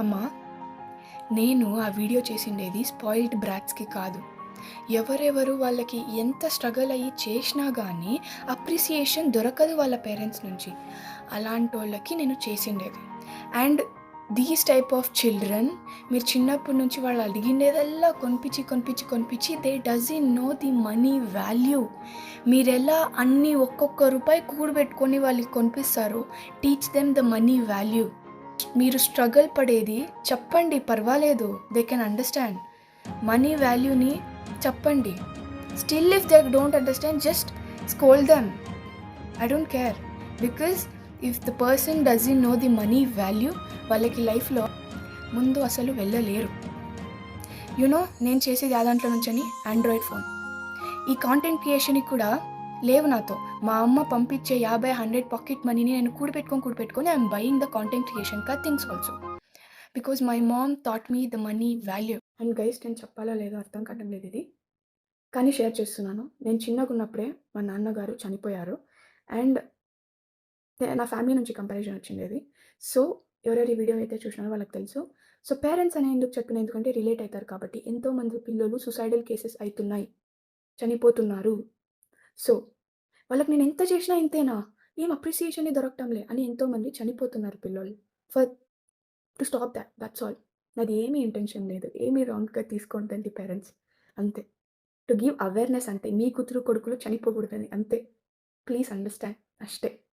అమ్మా, నేను ఆ వీడియో చేసిండేది స్పాయిల్డ్ బ్రాట్స్‌కి కాదు. ఎవరెవరు వాళ్ళకి ఎంత స్ట్రగల్ అయ్యి చేషినా గానీ అప్రిసియేషన్ దొరకదు వాళ్ళ పేరెంట్స్ నుంచి. అలాంటోళ్ళకి నేను చేసిండేది. And these type of children మీరు చిన్నప్పటి నుంచి వాళ్ళు అడిగిండేదల్లా కొనిపిచ్చి they doesn't know the money value. మీరెలా అన్నీ ఒక్కొక్క రూపాయి కూడబెట్టుకొని వాళ్ళకి కొనిపిస్తారో teach them the money value. మీరు స్ట్రగల్ పడేది చెప్పండి, పర్వాలేదు, దే కెన్ అండర్స్టాండ్. మనీ వాల్యూని చెప్పండి. Still if they don't understand, just scold them. I don't care. Because if the person doesn't know the money value, వాళ్ళకి లైఫ్లో ముందు అసలు వెళ్ళలేరు. నేను చేసేది ఆ దాంట్లో నుంచని ఆండ్రాయిడ్ ఫోన్. ఈ కాంటెంట్ క్రియేషన్కి కూడా లేవు నాతో. మా అమ్మ పంపించే 50, 100 పాకెట్ మనీని నేను కూడబెట్టుకొని I'm buying the content creation కా things also. Because my mom thought me the money value. And guys, నేను చెప్పాలో లేదో అర్థం కావటం లేదు ఇది, కానీ షేర్ చేస్తున్నాను. నేను చిన్నగా ఉన్నప్పుడే మా నాన్నగారు చనిపోయారు. అండ్ నా ఫ్యామిలీ నుంచి కంపారిజన్ వచ్చిండేది. సో ఎవరెవరి వీడియో అయితే చూసినారో వాళ్ళకి తెలుసు. సో పేరెంట్స్ అని ఎందుకు చెప్పిన, ఎందుకంటే రిలేట్ అవుతారు కాబట్టి. ఎంతోమంది పిల్లలు సూసైడల్ కేసెస్ అవుతున్నాయి, చనిపోతున్నారు. సో వాళ్ళకి నేను ఎంత చేసినా ఇంతేనా, ఏం అప్రిసియేషనే దొరకటంలే అని ఎంతోమంది చనిపోతున్నారు పిల్లోళ్ళు. For to stop that's all. నాది ఏమీ ఇంటెన్షన్ లేదు, ఏమీ రాంగ్గా తీసుకోవద్దండి పేరెంట్స్, అంతే. టు గివ్ అవేర్నెస్, అంతే. మీ కూతురు కొడుకులు చనిపోకూడదని, అంతే. Please understand, అష్టే.